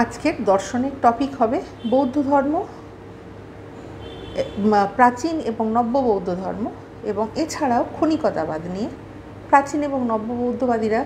আজকের দর্শনের টপিক হবে বৌদ্ধ ধর্ম, প্রাচীন এবং নব্য বৌদ্ধ ধর্ম এবং এছাড়াও ক্ষণিকতাবাদ নিয়ে প্রাচীন এবং নব্য বৌদ্ধবাদীরা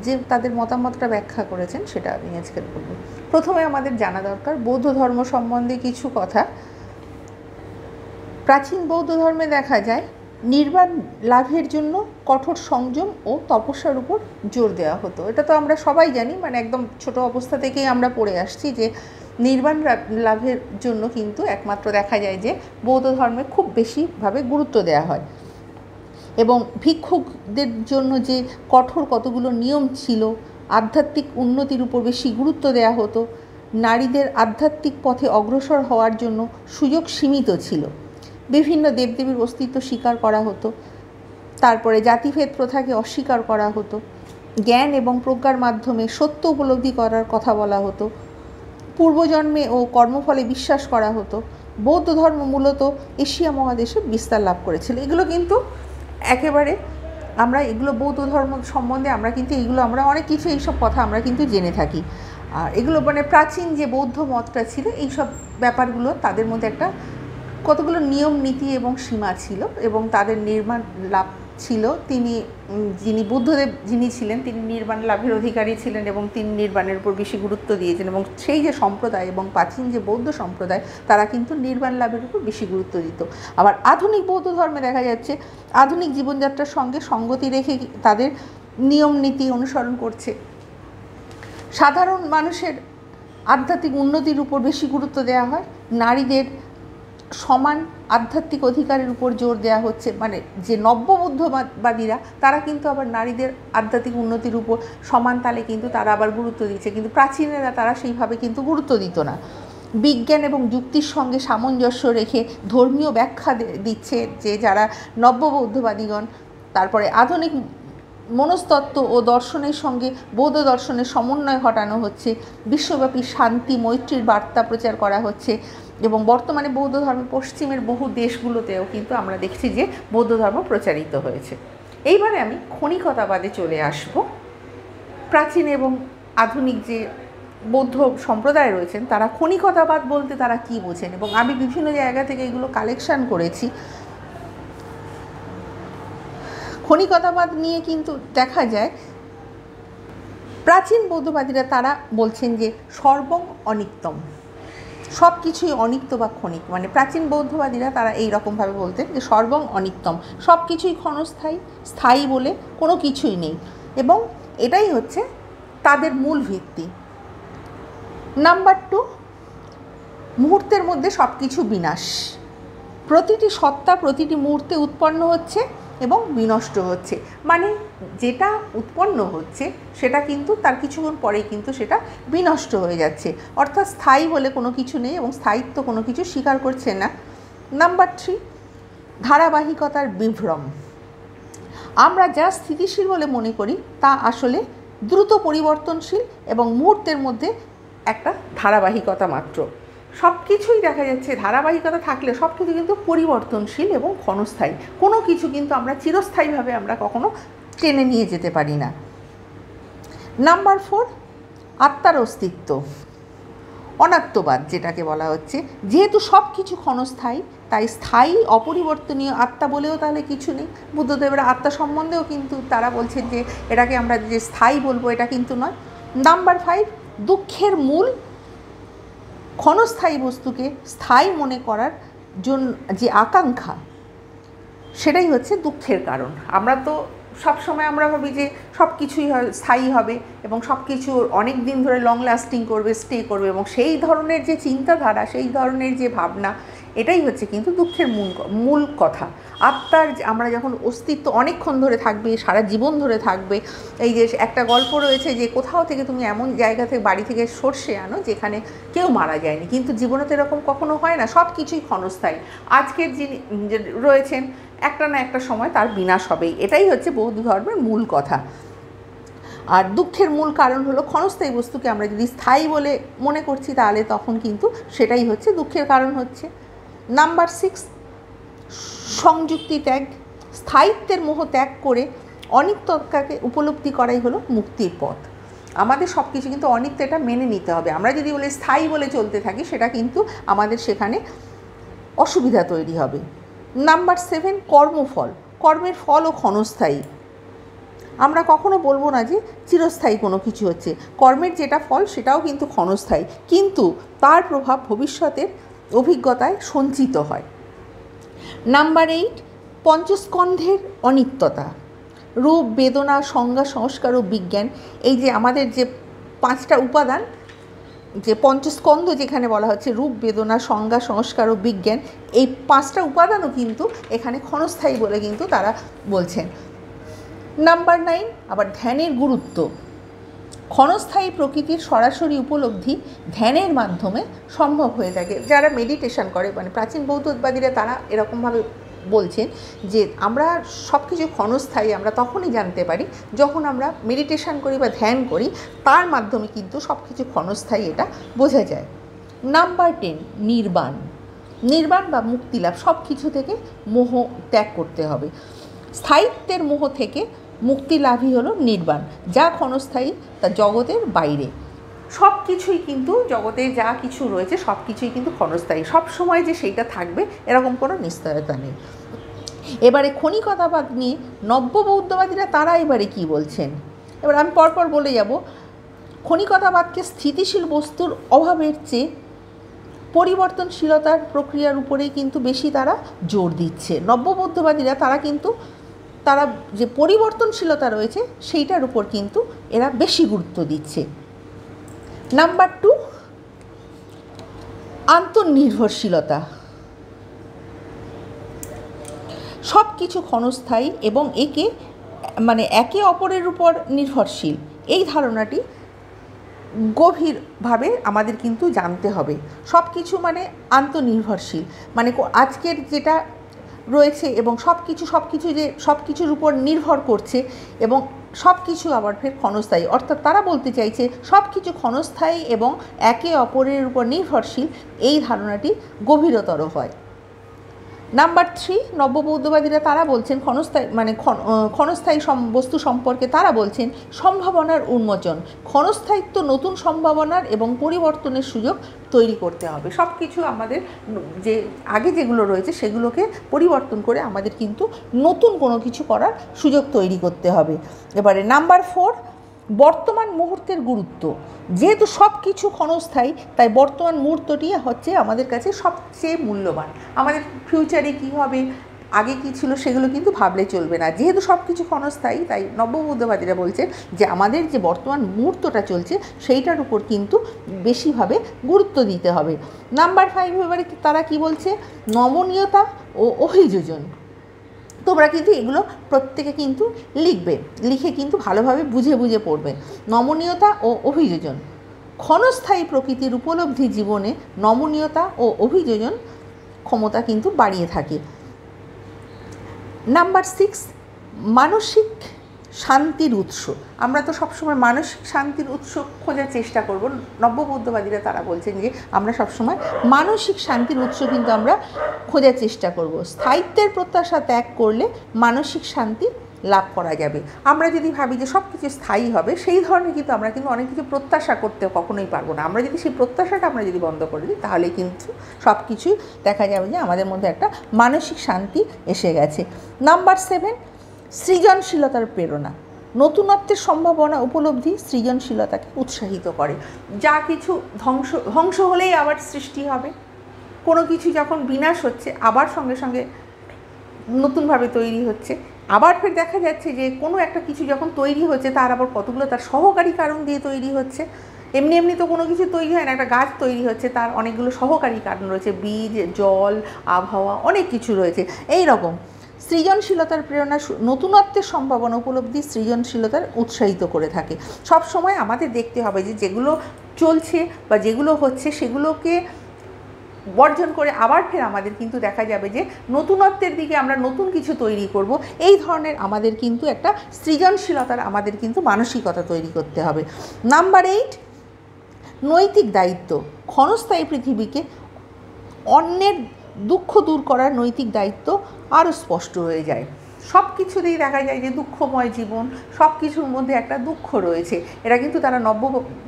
যে তাদের মতামতটা ব্যাখ্যা করেছেন সেটা আমি আজকের বলব। প্রথমে আমাদের জানা দরকার বৌদ্ধ ধর্ম সম্বন্ধে কিছু কথা। প্রাচীন বৌদ্ধ ধর্মে দেখা যায় নির্বাণ লাভের জন্য কঠোর সংযম ও তপস্যার উপর জোর দেওয়া হতো। এটা তো আমরা সবাই জানি, মানে একদম ছোট অবস্থা থেকেই আমরা পড়ে আসছি যে নির্বাণ লাভের জন্য কিন্তু একমাত্র দেখা যায় যে বৌদ্ধ ধর্মে খুব বেশিভাবে গুরুত্ব দেওয়া হয় এবং ভিক্ষুকদের জন্য যে কঠোর কতগুলো নিয়ম ছিল, আধ্যাত্মিক উন্নতির উপর বেশি গুরুত্ব দেওয়া হতো, নারীদের আধ্যাত্মিক পথে অগ্রসর হওয়ার জন্য সুযোগ সীমিত ছিল, বিভিন্ন দেবদেবীর অস্তিত্ব স্বীকার করা হতো, তারপরে জাতিভেদ প্রথাকে অস্বীকার করা হতো, জ্ঞান এবং প্রজ্ঞার মাধ্যমে সত্য উপলব্ধি করার কথা বলা হতো, পূর্বজন্মে ও কর্মফলে বিশ্বাস করা হতো। বৌদ্ধ ধর্ম মূলত এশিয়া মহাদেশে বিস্তার লাভ করেছিল। এগুলো কিন্তু একেবারে আমরা এগুলো বৌদ্ধ ধর্ম সম্বন্ধে আমরা অনেক কিছু এইসব কথা আমরা কিন্তু জেনে থাকি। আর এগুলো মানে প্রাচীন যে বৌদ্ধ মতটা ছিল, এইসব ব্যাপারগুলো তাদের মধ্যে একটা কতগুলো নিয়ম নীতি এবং সীমা ছিল এবং তাদের নির্মাণ লাভ ছিল। যিনি বুদ্ধদেব যিনি ছিলেন তিনি নির্বাণ লাভের অধিকারী ছিলেন এবং তিনি নির্বাণের উপর বেশি গুরুত্ব দিয়েছেন এবং সেই যে সম্প্রদায় এবং প্রাচীন যে বৌদ্ধ সম্প্রদায় তারা কিন্তু নির্বাণ লাভের উপর বেশি গুরুত্ব দিত। আবার আধুনিক বৌদ্ধ ধর্মে দেখা যাচ্ছে আধুনিক জীবনযাত্রার সঙ্গে সঙ্গতি রেখে তাদের নিয়ম নীতি অনুসরণ করছে। সাধারণ মানুষের আধ্যাত্মিক উন্নতির উপর বেশি গুরুত্ব দেওয়া হয়, নারীদের সমান আধ্যাত্মিক অধিকারের উপর জোর দেওয়া হচ্ছে। মানে যে নব্য বৌদ্ধবাদীরা তারা কিন্তু আবার নারীদের আধ্যাত্মিক উন্নতির উপর সমান তালে কিন্তু তারা আবার গুরুত্ব দিচ্ছে, কিন্তু প্রাচীনেরা তারা সেইভাবে কিন্তু গুরুত্ব দিত না। বিজ্ঞান এবং যুক্তির সঙ্গে সামঞ্জস্য রেখে ধর্মীয় ব্যাখ্যা দিচ্ছে যে যারা নব্য বৌদ্ধবাদীগণ। তারপরে আধুনিক মনস্তত্ত্ব ও দর্শনের সঙ্গে বৌদ্ধ দর্শনের সমন্বয় ঘটানো হচ্ছে, বিশ্বব্যাপী শান্তি মৈত্রীর বার্তা প্রচার করা হচ্ছে এবং বর্তমানে বৌদ্ধ ধর্ম পশ্চিমের বহু দেশগুলোতেও কিন্তু আমরা দেখছি যে বৌদ্ধ ধর্ম প্রচারিত হয়েছে। এইবারে আমি ক্ষণিকতাবাদে চলে আসব। প্রাচীন এবং আধুনিক যে বৌদ্ধ সম্প্রদায় রয়েছেন তারা ক্ষণিকতাবাদ বলতে তারা কি বোঝেন এবং আমি বিভিন্ন জায়গা থেকে এগুলো কালেকশন করেছি। ক্ষণিকতাবাদ নিয়ে কিন্তু দেখা যায় প্রাচীন বৌদ্ধবাদীরা তারা বলছেন যে সর্বং অনিত্যম, সব কিছুই অনিত্য বা ক্ষণিক। মানে প্রাচীন বৌদ্ধবাদীরা তারা এই রকমভাবে বলতেন যে সর্বং অনিত্যম, সব কিছুই ক্ষণস্থায়ী, স্থায়ী বলে কোনো কিছুই নেই এবং এটাই হচ্ছে তাদের মূল ভিত্তি। নাম্বার 2, মুহূর্তের মধ্যে সব কিছু বিনাশ, প্রতিটি সত্তা প্রতিটি মুহূর্তে উৎপন্ন হচ্ছে এবং বিনষ্ট হচ্ছে। মানে যেটা উৎপন্ন হচ্ছে সেটা কিন্তু তার কিছুক্ষণ পরেই কিন্তু সেটা বিনষ্ট হয়ে যাচ্ছে, অর্থাৎ স্থায়ী বলে কোনো কিছু নেই এবং স্থায়িত্ব কোনো কিছু স্বীকার করছে না। নাম্বার 3, ধারাবাহিকতার বিভ্রম, আমরা যা স্থিতিশীল বলে মনে করি তা আসলে দ্রুত পরিবর্তনশীল এবং মুহূর্তের মধ্যে একটা ধারাবাহিকতা মাত্র। সব কিছুই দেখা যাচ্ছে ধারাবাহিকতা থাকলে সব কিছু কিন্তু পরিবর্তনশীল এবং ক্ষণস্থায়ী, কোনো কিছু কিন্তু আমরা চিরস্থায়ীভাবে আমরা কখনো টেনে নিয়ে যেতে পারি না। নাম্বার 4, আত্মার অস্তিত্ব, অনাত্মবাদ যেটাকে বলা হচ্ছে। যেহেতু সব কিছু ক্ষণস্থায়ী তাই স্থায়ী অপরিবর্তনীয় আত্মা বলেও তাহলে কিছু নেই। বুদ্ধদেবের আত্মা সম্বন্ধেও কিন্তু তারা বলছেন যে এটাকে আমরা যে স্থায়ী বলবো এটা কিন্তু নয়। নাম্বার 5, দুঃখের মূল ক্ষণস্থায়ী বস্তুকে স্থায়ী মনে করার জন্য যে আকাঙ্ক্ষা সেটাই হচ্ছে দুঃখের কারণ। আমরা তো সবসময় আমরা ভাবি যে সব কিছুই স্থায়ী হবে এবং সব কিছু অনেক দিন ধরে লং লাস্টিং করবে, স্টে করবে এবং সেই ধরনের যে চিন্তাধারা, সেই ধরনের যে ভাবনা, এটাই হচ্ছে কিন্তু দুঃখের মূল কথা। আত্মার আমরা যখন অস্তিত্ব অনেকক্ষণ ধরে থাকবে, সারা জীবন ধরে থাকবে। এই যে একটা গল্প রয়েছে যে কোথাও থেকে তুমি এমন জায়গা থেকে বাড়ি থেকে সর্ষে আনো যেখানে কেউ মারা যায়নি, কিন্তু জীবনে তো এরকম কখনো হয় না, সব কিছুই ক্ষণস্থায়ী। আজকের যিনি রয়েছেন একটা না একটা সময় তার বিনাশ হবেই, এটাই হচ্ছে বৌদ্ধ ধর্মের মূল কথা। আর দুঃখের মূল কারণ হলো ক্ষণস্থায়ী বস্তুকে আমরা যদি স্থায়ী বলে মনে করছি তাহলে তখন কিন্তু সেটাই হচ্ছে দুঃখের কারণ হচ্ছে। নাম্বার 6, সংযুক্তি ত্যাগ, স্থায়িত্বের মোহ ত্যাগ করে অনিত্যতাকে উপলব্ধি করাই হলো মুক্তির পথ। আমাদের সব কিছু কিন্তু অনিত্য, এটা মেনে নিতে হবে। আমরা যদি বলে স্থায়ী বলে চলতে থাকি, সেটা কিন্তু আমাদের সেখানে অসুবিধা তৈরি হবে। নাম্বার 7, কর্মফল। কর্মের ফলও ক্ষণস্থায়ী। আমরা কখনো বলবো না যে চিরস্থায়ী কোনো কিছু হচ্ছে। কর্মের যেটা ফল সেটাও কিন্তু ক্ষণস্থায়ী, কিন্তু তার প্রভাব ভবিষ্যতের অভিজ্ঞতায় সঞ্চিত হয়। নাম্বার 8, পঞ্চস্কন্ধের অনিত্যতা। রূপ, বেদনা, সংজ্ঞা, সংস্কার ও বিজ্ঞান, এই যে আমাদের যে 5টা উপাদান, যে পঞ্চস্কন্ধ যেখানে বলা হচ্ছে, রূপ, বেদনা, সংজ্ঞা, সংস্কার ও বিজ্ঞান, এই 5টা উপাদানও কিন্তু এখানে ক্ষণস্থায়ী বলে কিন্তু তারা বলছেন। নাম্বার 9, আবার ধ্যানের গুরুত্ব। ক্ষণস্থায়ী প্রকৃতির সরাসরি উপলব্ধি ধ্যানের মাধ্যমে সম্ভব হয়ে থাকে। যারা মেডিটেশন করে, মানে প্রাচীন বৌদ্ধবাদীরা, তারা এরকমভাবে বলছেন যে আমরা সব কিছু ক্ষণস্থায়ী আমরা তখনই জানতে পারি যখন আমরা মেডিটেশন করি বা ধ্যান করি, তার মাধ্যমে কিন্তু সব কিছু ক্ষণস্থায়ী এটা বোঝা যায়। নাম্বার 10, নির্বাণ। নির্বাণ বা মুক্তিলাভ, সব কিছু থেকে মোহ ত্যাগ করতে হবে। স্থায়িত্বের মোহ থেকে মুক্তি লাভই হলো নির্বাণ, যা ক্ষণস্থায়ী, তা জগতের বাইরে। সব কিছুই কিন্তু জগতে যা কিছু রয়েছে সব কিছুই কিন্তু ক্ষণস্থায়ী, সব সময় যে সেইটা থাকবে এরকম কোনো নিশ্চয়তা নেই। এবারে ক্ষণিকতাবাদ নিয়ে নব্য বৌদ্ধবাদীরা তারা এবারে কি বলছেন, এবার আমি পরপর বলে যাব। ক্ষণিকতাবাদকে স্থিতিশীল বস্তুর অভাবের চেয়ে পরিবর্তনশীলতার প্রক্রিয়ার উপরেই কিন্তু বেশি তারা জোর দিচ্ছে। নব্য বৌদ্ধবাদীরা তারা যে পরিবর্তনশীলতা রয়েছে সেইটার উপর কিন্তু এরা বেশি গুরুত্ব দিচ্ছে। নাম্বার 2, আন্তর্নির্ভরশীলতা। সব কিছু ক্ষণস্থায়ী এবং একে অপরের উপর নির্ভরশীল, এই ধারণাটি গভীরভাবে আমাদের কিন্তু জানতে হবে। সব কিছু মানে আন্তর্নির্ভরশীল, মানে আজকের যেটা রয়েছে এবং সব কিছু যে সব কিছুর উপর নির্ভর করছে এবং সব কিছু আবার ফের ক্ষণস্থায়ী, অর্থাৎ তারা বলতে চাইছে সব কিছু ক্ষণস্থায়ী এবং একে অপরের উপর নির্ভরশীল, এই ধারণাটি গভীরতর হয়। নাম্বার 3, নব্যবৌদ্ধবাদীরা তারা বলছেন ক্ষণস্থায়ী বস্তু সম্পর্কে তারা বলছেন সম্ভাবনার উন্মোচন। ক্ষণস্থায়িত্ব নতুন সম্ভাবনার এবং পরিবর্তনের সুযোগ তৈরি করতে হবে। সব কিছু আমাদের যে আগে যেগুলো রয়েছে সেগুলোকে পরিবর্তন করে আমাদের কিন্তু নতুন কোনো কিছু করার সুযোগ তৈরি করতে হবে। এবারে নাম্বার 4, বর্তমান মুহূর্তের গুরুত্ব। যেহেতু সব কিছু ক্ষণস্থায়ী, তাই বর্তমান মুহূর্তটি হচ্ছে আমাদের কাছে সবচেয়ে মূল্যবান। আমাদের ফিউচারে কী হবে, আগে কী ছিল, সেগুলো কিন্তু ভাবলে চলবে না। যেহেতু সব কিছু ক্ষণস্থায়ী, তাই নব্যবৌদ্ধবাদীরা বলছেন যে আমাদের যে বর্তমান মুহূর্তটা চলছে সেইটার উপর কিন্তু বেশিভাবে গুরুত্ব দিতে হবে। নাম্বার 5, এবারে তারা কি বলছে, নমনীয়তা ও অভিযোজন। তোমরা কিন্তু এগুলো প্রত্যেকে কিন্তু লিখে কিন্তু ভালোভাবে বুঝে বুঝে পড়বে। নমনীয়তা ও অভিযোজন। ক্ষণস্থায়ী প্রকৃতির উপলব্ধি জীবনে নমনীয়তা ও অভিযোজন ক্ষমতা কিন্তু বাড়িয়ে থাকে। নাম্বার 6, মানসিক শান্তির উৎস। আমরা তো সবসময় মানসিক শান্তির উৎস খোঁজার চেষ্টা করব। নব্যবৌদ্ধবাদীরা তারা বলছেন যে আমরা সবসময় মানসিক শান্তির উৎস কিন্তু আমরা খোঁজার চেষ্টা করব। স্থায়িত্বের প্রত্যাশা ত্যাগ করলে মানসিক শান্তি লাভ করা যাবে। আমরা যদি ভাবি যে সব কিছু স্থায়ী হবে, সেই ধরনের কিন্তু আমরা কিন্তু অনেক কিছু প্রত্যাশা করতে কখনোই পারবো না। আমরা যদি সেই প্রত্যাশাটা আমরা যদি বন্ধ করে দিই, তাহলে কিন্তু সব কিছুই দেখা যাবে যে আমাদের মধ্যে একটা মানসিক শান্তি এসে গেছে। নাম্বার 7, সৃজনশীলতার প্রেরণা। নতুনত্বের সম্ভাবনা উপলব্ধি সৃজনশীলতাকে উৎসাহিত করে। যা কিছু ধ্বংস হলেই আবার সৃষ্টি হবে, কোনো কিছু যখন বিনাশ হচ্ছে আবার সঙ্গে সঙ্গে নতুনভাবে তৈরি হচ্ছে, আবার ফের দেখা যাচ্ছে যে কোনো একটা কিছু যখন তৈরি হচ্ছে তার আবার কতগুলো তার সহকারী কারণ দিয়ে তৈরি হচ্ছে। এমনি তো কোনো কিছু তৈরি হয় না, একটা গাছ তৈরি হচ্ছে তার অনেকগুলো সহকারী কারণ রয়েছে, বীজ, জল, আবহাওয়া, অনেক কিছু রয়েছে। এই রকম সৃজনশীলতার প্রেরণা, নতুনত্বের সম্ভাবনা উপলব্ধি সৃজনশীলতার উৎসাহিত করে থাকে। সব সময় আমাদের দেখতে হবে যে যেগুলো চলছে বা যেগুলো হচ্ছে সেগুলোকে বর্জন করে আবার ফের আমাদের কিন্তু দেখা যাবে যে নতুনত্বের দিকে আমরা নতুন কিছু তৈরি করব। এই ধরনের আমাদের কিন্তু একটা সৃজনশীলতার আমাদের কিন্তু মানসিকতা তৈরি করতে হবে। নাম্বার 8, নৈতিক দায়িত্ব। ক্ষণস্থায়ী পৃথিবীকে অন্যের দুঃখ দূর করার নৈতিক দায়িত্ব আরও স্পষ্ট হয়ে যায়। সব কিছুতেই দেখা যায় যে দুঃখময় জীবন, সব কিছুর মধ্যে একটা দুঃখ রয়েছে। এটা কিন্তু তারা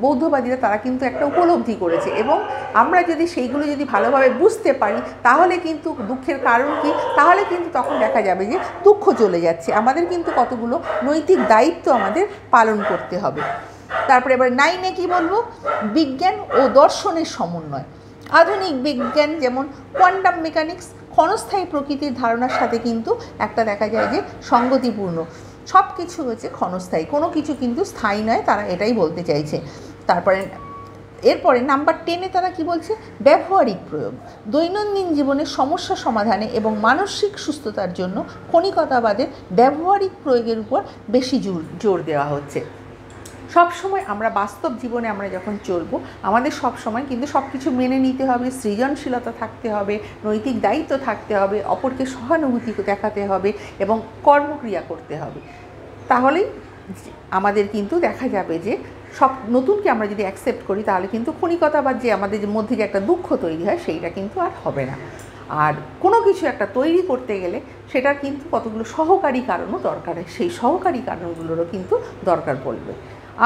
বৌদ্ধবাদীরা তারা কিন্তু একটা উপলব্ধি করেছে, এবং আমরা যদি সেইগুলো যদি ভালোভাবে বুঝতে পারি তাহলে কিন্তু দুঃখের কারণ কী, তাহলে কিন্তু তখন দেখা যাবে যে দুঃখ চলে যাচ্ছে। আমাদের কিন্তু কতগুলো নৈতিক দায়িত্ব আমাদের পালন করতে হবে। তারপরে এবার 9-এ কী বলবো, বিজ্ঞান ও দর্শনের সমন্বয়। আধুনিক বিজ্ঞান যেমন কোয়ান্টাম মেকানিক্স ক্ষণস্থায়ী প্রকৃতির ধারণার সাথে কিন্তু একটা দেখা যায় যে সঙ্গতিপূর্ণ। সব কিছু হচ্ছে ক্ষণস্থায়ী, কোনো কিছু কিন্তু স্থায়ী নয়, তারা এটাই বলতে চাইছে। তারপরে এরপরে নাম্বার 10-এ তারা কি বলছে, ব্যবহারিক প্রয়োগ। দৈনন্দিন জীবনের সমস্যা সমাধানে এবং মানসিক সুস্থতার জন্য ক্ষণিকতাবাদের ব্যবহারিক প্রয়োগের উপর বেশি জোর দেওয়া হচ্ছে। সব সময় আমরা বাস্তব জীবনে আমরা যখন চলবো, আমাদের সব সময় কিন্তু সব কিছু মেনে নিতে হবে, সৃজনশীলতা থাকতে হবে, নৈতিক দায়িত্ব থাকতে হবে, অপরকে সহানুভূতি দেখাতে হবে এবং কর্মক্রিয়া করতে হবে। তাহলেই আমাদের কিন্তু দেখা যাবে যে সব নতুনকে আমরা যদি অ্যাকসেপ্ট করি তাহলে কিন্তু ক্ষণিকতাবাদ যে আমাদের মধ্যে যে একটা দুঃখ তৈরি হয় সেইটা কিন্তু আর হবে না। আর কোনো কিছু একটা তৈরি করতে গেলে সেটার কিন্তু কতগুলো সহকারী কারণও দরকার, সেই সহকারী কারণগুলোরও কিন্তু দরকার পড়বে।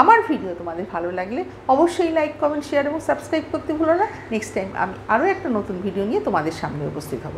আমার ভিডিও তোমাদের ভালো লাগলে অবশ্যই লাইক, কমেন্ট, শেয়ার এবং সাবস্ক্রাইব করতে ভুলো না। নেক্সট টাইম আমি আরও একটা নতুন ভিডিও নিয়ে তোমাদের সামনে উপস্থিত হব।